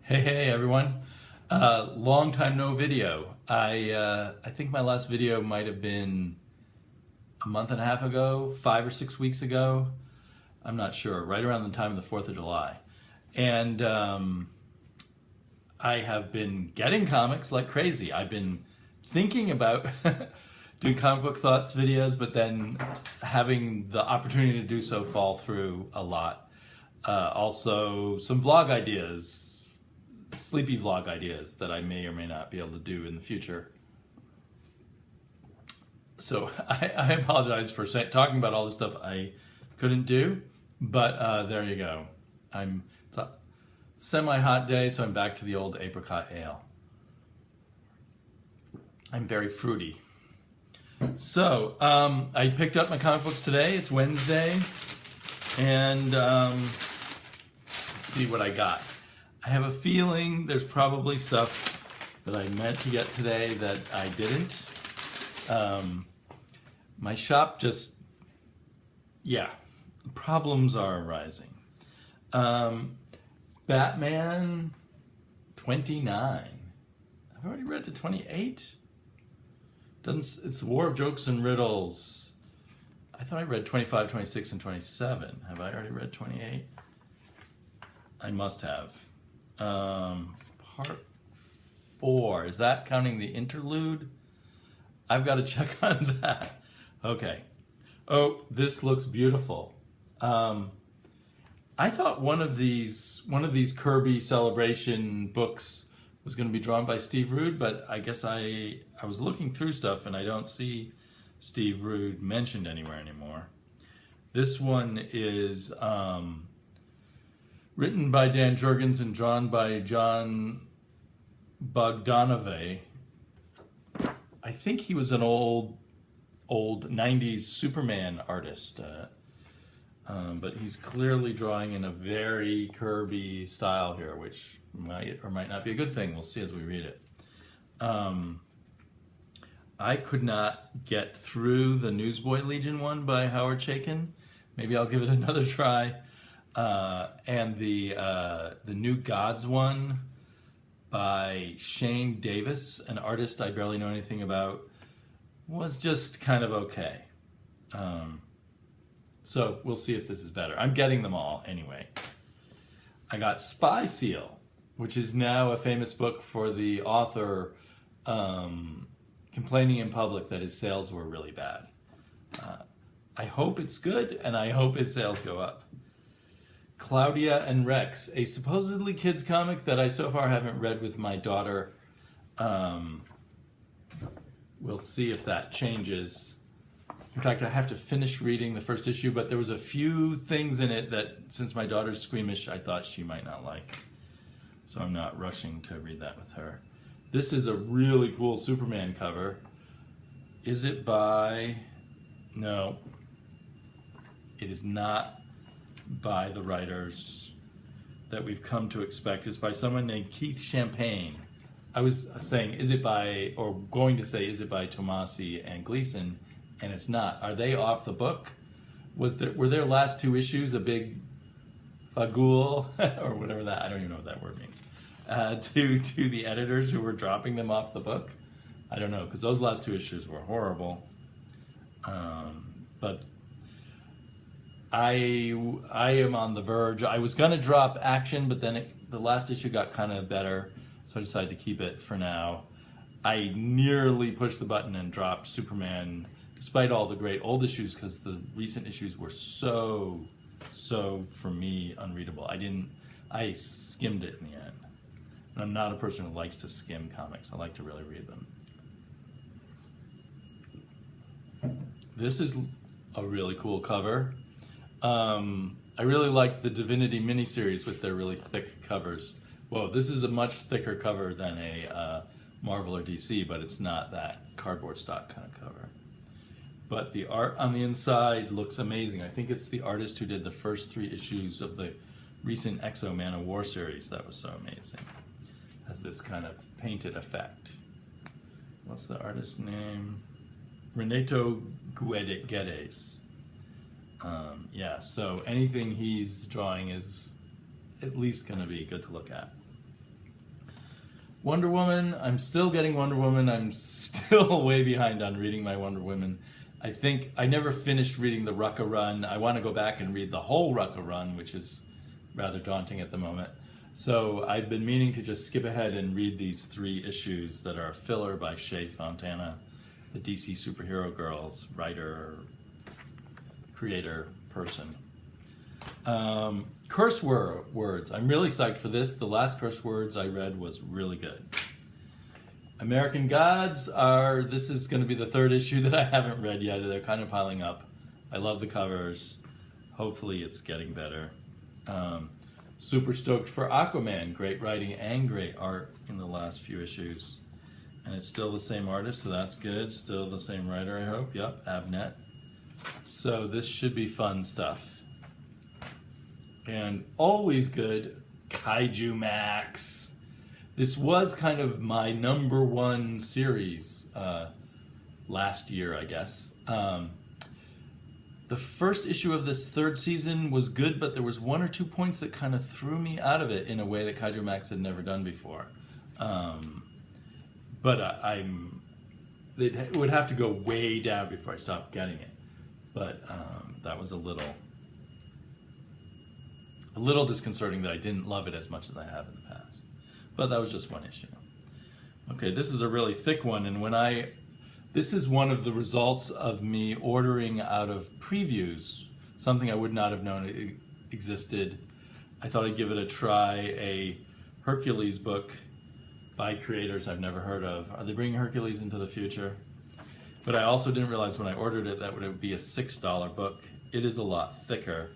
Hey everyone. Long time no video. I think my last video might have been a month and a half ago, 5 or 6 weeks ago. I'm not sure, right around the time of the 4th of July. And I have been getting comics like crazy. I've been thinking about doing comic book thoughts videos, but then having the opportunity to do so fall through a lot. Also some vlog ideas, sleepy vlog ideas that I may or may not be able to do in the future. So I apologize for talking about all this stuff I couldn't do, but there you go. It's a semi-hot day, so I'm back to the old apricot ale. I'm very fruity. So I picked up my comic books today. It's Wednesday, and let's see what I got. I have a feeling there's probably stuff that I meant to get today that I didn't. My shop just, problems are arising. Batman 29. I've already read to 28. It's the War of Jokes and Riddles. I thought I read 25, 26, and 27. Have I already read 28? I must have. Part 4, is that counting the interlude? I've got to check on that. Okay. Oh, this looks beautiful. I thought one of these Kirby Celebration books was going to be drawn by Steve Rude, but I guess I was looking through stuff and I don't see Steve Rude mentioned anywhere anymore. This one is written by Dan Jurgens and drawn by John Bogdanove. I think he was an old 90s Superman artist, but he's clearly drawing in a very Kirby style here, which might or might not be a good thing. We'll see as we read it. I could not get through the Newsboy Legion one by Howard Chaykin. Maybe I'll give it another try. And the New Gods one by Shane Davis, an artist I barely know anything about, was just kind of okay. So we'll see if this is better. I'm getting them all anyway. I got Spy Seal, which is now a famous book for the author complaining in public that his sales were really bad. I hope it's good, and I hope his sales go up. Claudia and Rex, a supposedly kids comic that I so far haven't read with my daughter. We'll see if that changes. In fact, I have to finish reading the first issue, but there was a few things in it that, since my daughter's squeamish, I thought she might not like. So I'm not rushing to read that with her. This is a really cool Superman cover. Is it by... No. It is not by the writers that we've come to expect. It's by someone named Keith Champagne. I was saying, is it by, or going to say, is it by Tomasi and Gleason? And it's not. Are they off the book? Were their last 2 issues a big fagul, or whatever that, I don't even know what that word means, to the editors who were dropping them off the book? I don't know, because those last 2 issues were horrible. But I am on the verge. I was going to drop Action, but then the last issue got kind of better, so I decided to keep it for now. I nearly pushed the button and dropped Superman, despite all the great old issues, because the recent issues were so, for me, unreadable. I skimmed it in the end. And I'm not a person who likes to skim comics. I like to really read them. This is a really cool cover. I really liked the Divinity miniseries with their really thick covers. Whoa, this is a much thicker cover than a Marvel or DC, but it's not that cardboard stock kind of cover. But the art on the inside looks amazing. I think it's the artist who did the first 3 issues of the recent Exo Man of War series that was so amazing. It has this kind of painted effect. What's the artist's name? Renato Guedes. Yeah, so anything he's drawing is at least going to be good to look at. Wonder Woman, I'm still getting Wonder Woman. I'm still way behind on reading my Wonder Woman. I think I never finished reading the Rucka Run. I want to go back and read the whole Rucka Run, which is rather daunting at the moment. So I've been meaning to just skip ahead and read these 3 issues that are filler by Shea Fontana, the DC Superhero Girls writer, creator, person. Curse words. I'm really psyched for this. The last curse words I read was really good. American Gods this is going to be the 3rd issue that I haven't read yet. They're kind of piling up. I love the covers. Hopefully it's getting better. Super stoked for Aquaman. Great writing and great art in the last few issues. And it's still the same artist, so that's good. Still the same writer, I hope. Yep, Abnett. So this should be fun stuff. And always good, Kaiju Max. This was kind of my #1 series last year, I guess. The first issue of this 3rd season was good, but there was 1 or 2 points that kind of threw me out of it in a way that Kaiju Max had never done before. But it would have to go way down before I stopped getting it. But that was a little disconcerting that I didn't love it as much as I have in the past. But that was just 1 issue. Okay, this is a really thick one, and this is one of the results of me ordering out of previews, something I would not have known existed. I thought I'd give it a try, a Hercules book by creators I've never heard of. Are they bringing Hercules into the future? But I also didn't realize when I ordered it that it would be a $6 book. It is a lot thicker.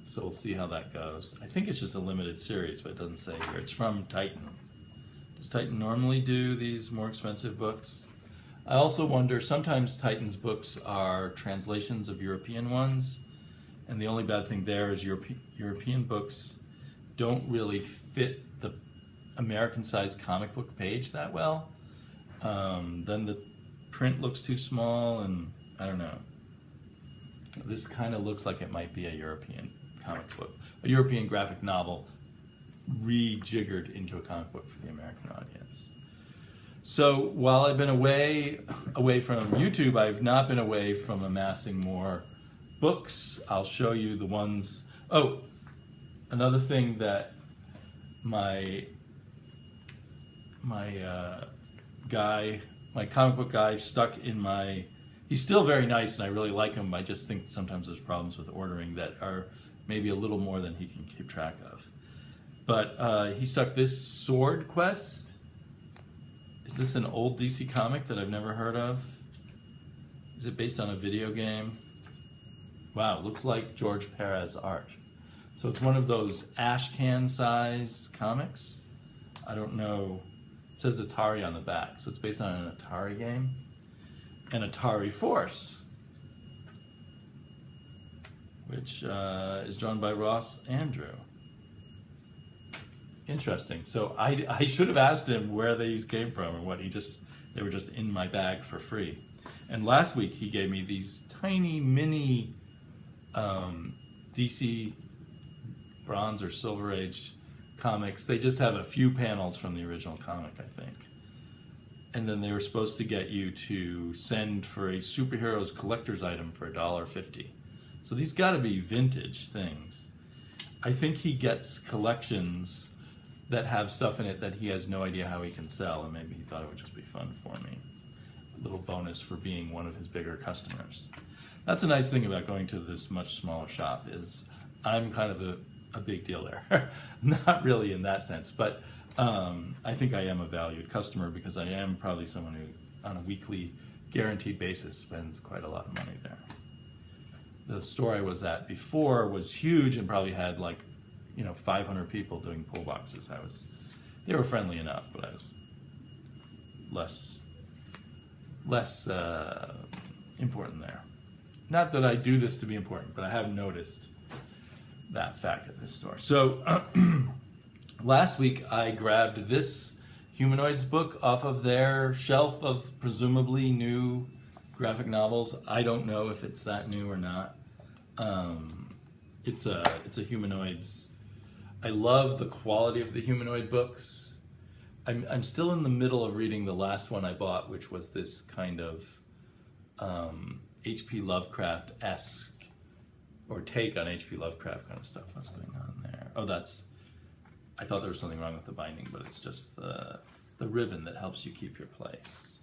So we'll see how that goes. I think it's just a limited series, but it doesn't say here. It's from Titan. Does Titan normally do these more expensive books? I also wonder, sometimes Titan's books are translations of European ones, and the only bad thing there is European books don't really fit the American-sized comic book page that well. Then the print looks too small, and I don't know. This kind of looks like it might be a European comic book, a European graphic novel rejiggered into a comic book for the American audience. So while I've been away from YouTube, I've not been away from amassing more books. I'll show you the ones. Oh, another thing that my comic book guy stuck in my, he's still very nice and I really like him. I just think sometimes there's problems with ordering that are maybe a little more than he can keep track of. But he stuck this Sword Quest. Is this an old DC comic that I've never heard of? Is it based on a video game? Wow, looks like George Perez art. So it's one of those ash can size comics. I don't know. It says Atari on the back, so it's based on an Atari game. And Atari Force, which is drawn by Ross Andrew. Interesting. So I should have asked him where these came from and what they were just in my bag for free. And last week he gave me these tiny mini DC Bronze or Silver Age comics. They just have a few panels from the original comic, I think. And then they were supposed to get you to send for a superheroes collector's item for $1.50. So these got to be vintage things. I think he gets collections that have stuff in it that he has no idea how he can sell, and maybe he thought it would just be fun for me. A little bonus for being one of his bigger customers. That's a nice thing about going to this much smaller shop, is I'm kind of a big deal there. Not really in that sense, but I think I am a valued customer because I am probably someone who, on a weekly guaranteed basis, spends quite a lot of money there. The store I was at before was huge and probably had 500 people doing pull boxes. They were friendly enough, but I was less important there. Not that I do this to be important, but I have noticed that fact at this store. So last week I grabbed this Humanoids book off of their shelf of presumably new graphic novels. I don't know if it's that new or not. It's a Humanoids I love the quality of the humanoid books. I'm still in the middle of reading the last one I bought, which was this kind of H.P. Lovecraft-esque, or take on H.P. Lovecraft kind of stuff. What's going on there? Oh, I thought there was something wrong with the binding, but it's just the ribbon that helps you keep your place.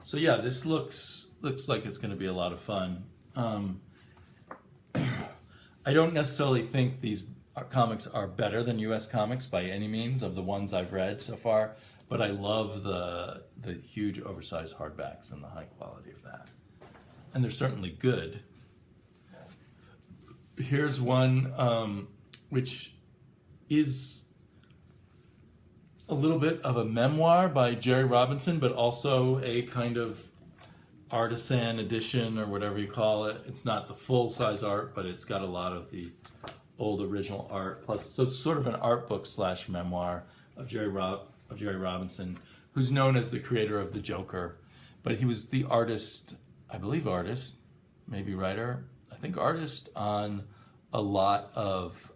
So yeah, this looks like it's going to be a lot of fun. I don't necessarily think these comics are better than U.S. comics by any means of the ones I've read so far, but I love the huge oversized hardbacks and the high quality of that. And they're certainly good. Here's one which is a little bit of a memoir by Jerry Robinson, but also a kind of artisan edition or whatever you call it. It's not the full-size art, but it's got a lot of the old original art. Plus, so it's sort of an art book / memoir of Jerry Robinson, who's known as the creator of the Joker. But he was the artist, I believe artist, maybe writer, I think artist on a lot of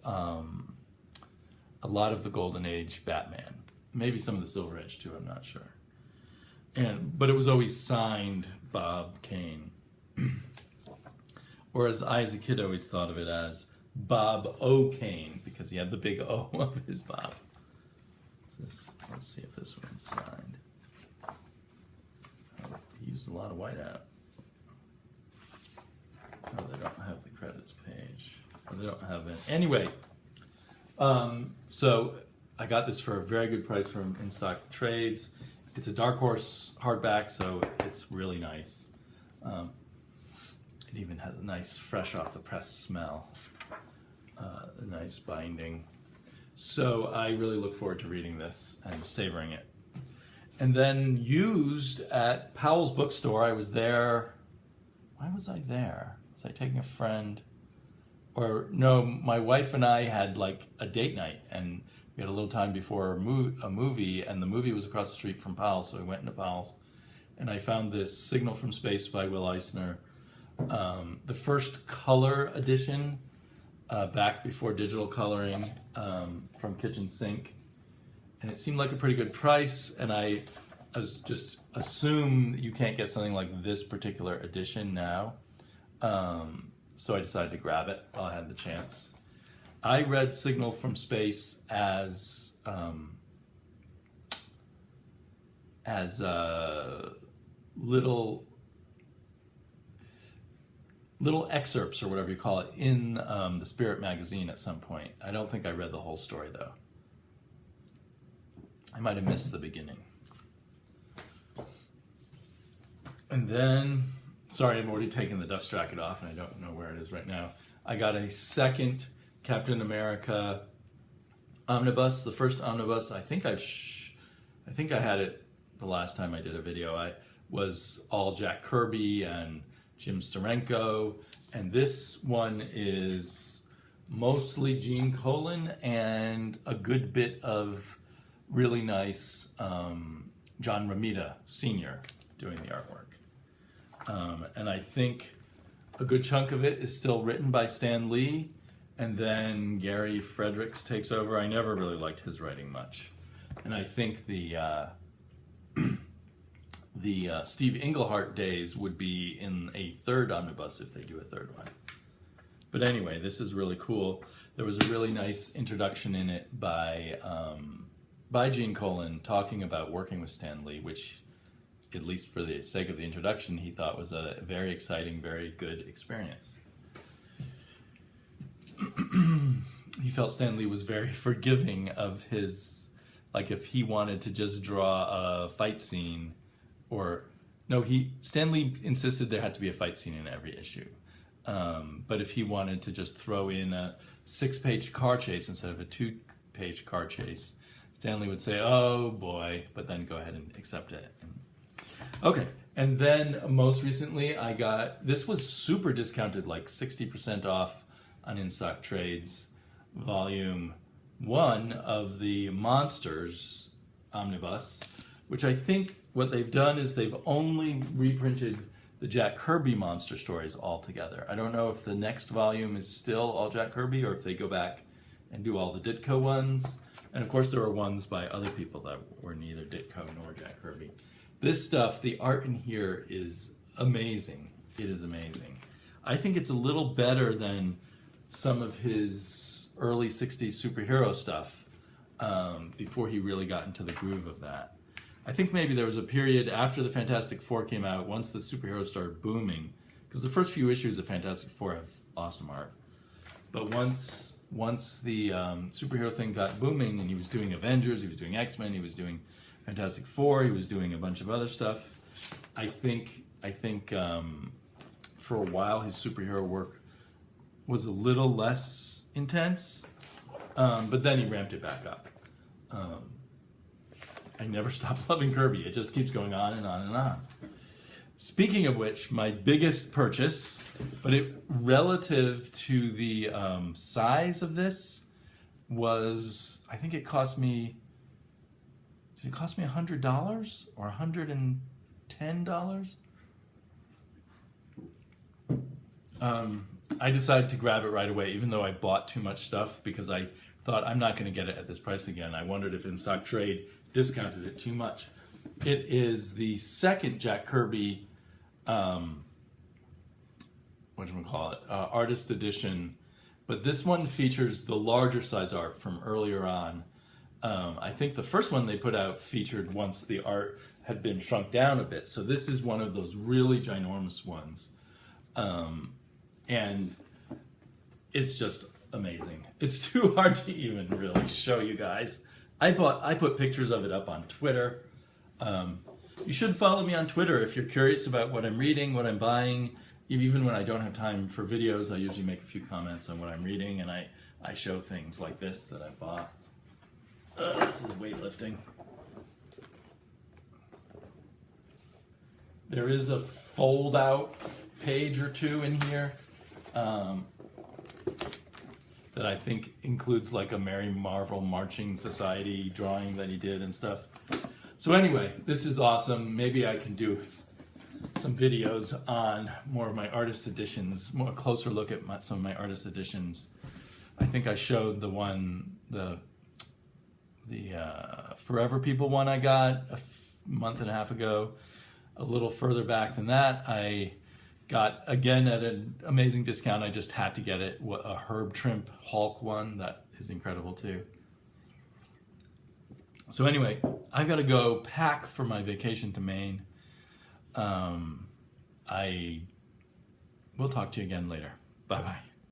the Golden Age Batman. Maybe some of the Silver Age too, I'm not sure. But it was always signed Bob Kane. Or as I, as a kid, always thought of it as Bob O. Kane, because he had the big O of his Bob. Let's see if this one's signed. Oh, he used a lot of whiteout. Oh, they don't have the credits page. Or they don't have it. Anyway, so I got this for a very good price from In Stock Trades. It's a Dark Horse hardback, so it's really nice. It even has a nice fresh off the press smell. A nice binding. So I really look forward to reading this and savoring it. And then used at Powell's bookstore, I was there. Why was I there? Was I taking a friend? Or no, my wife and I had like a date night, and we had a little time before a movie, and the movie was across the street from Powell's, so we went into Powell's, and I found this Signal from Space by Will Eisner, the first color edition, back before digital coloring, from Kitchen Sink, and it seemed like a pretty good price, and I was just assume you can't get something like this particular edition now, so I decided to grab it while I had the chance. I read Signal from Space as little excerpts or whatever you call it in the Spirit magazine at some point. I don't think I read the whole story though. I might have missed the beginning. And then, sorry, I've already taken the dust jacket off and I don't know where it is right now. I got a second Captain America omnibus. The first omnibus, I think I had it the last time I did a video. Was all Jack Kirby and Jim Steranko, and this one is mostly Gene Colan and a good bit of really nice John Romita Sr. doing the artwork. And I think a good chunk of it is still written by Stan Lee, and then Gary Fredericks takes over. I never really liked his writing much. And I think the Steve Englehart days would be in a third omnibus if they do a third one. But anyway, this is really cool. There was a really nice introduction in it by Gene Colan talking about working with Stan Lee, which, at least for the sake of the introduction, he thought was a very exciting, very good experience. He felt Stan Lee was very forgiving of his, like if he wanted to just draw a fight scene, Stan Lee insisted there had to be a fight scene in every issue. But if he wanted to just throw in a 6-page car chase instead of a 2-page car chase, Stan Lee would say, oh boy, but then go ahead and accept it. Okay, and then most recently this was super discounted, like 60% off on In Stock Trades, volume 1 of the Monsters omnibus, which I think what they've done is they've only reprinted the Jack Kirby monster stories all together. I don't know if the next volume is still all Jack Kirby or if they go back and do all the Ditko ones. And of course there were ones by other people that were neither Ditko nor Jack Kirby. This stuff, the art in here is amazing. It is amazing. I think it's a little better than some of his early 60s superhero stuff before he really got into the groove of that. I think maybe there was a period after the Fantastic Four came out, once the superheroes started booming, because the first few issues of Fantastic Four have awesome art. But once the superhero thing got booming and he was doing Avengers, he was doing X-Men, he was doing Fantastic Four, he was doing a bunch of other stuff, I think for a while his superhero work was a little less intense, but then he ramped it back up. I never stopped loving Kirby. It just keeps going on and on and on. Speaking of which, my biggest purchase, but relative to the size of this, was, I think it cost me, did it cost me $100 or $110? I decided to grab it right away, even though I bought too much stuff, because I thought I'm not going to get it at this price again. I wondered if In Stock Trade discounted it too much. It is the second Jack Kirby, artist edition, but this one features the larger size art from earlier on. I think the first one they put out featured once the art had been shrunk down a bit, so this is one of those really ginormous ones. And it's just amazing. It's too hard to even really show you guys. I put pictures of it up on Twitter. You should follow me on Twitter if you're curious about what I'm reading, what I'm buying. Even when I don't have time for videos, I usually make a few comments on what I'm reading, and I show things like this that I bought. This is weightlifting. There is a fold-out page or two in here that I think includes like a Mary Marvel Marching Society drawing that he did and stuff. So anyway, this is awesome. Maybe I can do some videos on more of my artist editions, more closer look at some of my artist editions. I think I showed the one, the Forever People one I got a month and a half ago. A little further back than that, I got, again, at an amazing discount, I just had to get it, a Herb Trimp Hulk one. That is incredible too. So anyway, I gotta go pack for my vacation to Maine. I will talk to you again later. Bye-bye.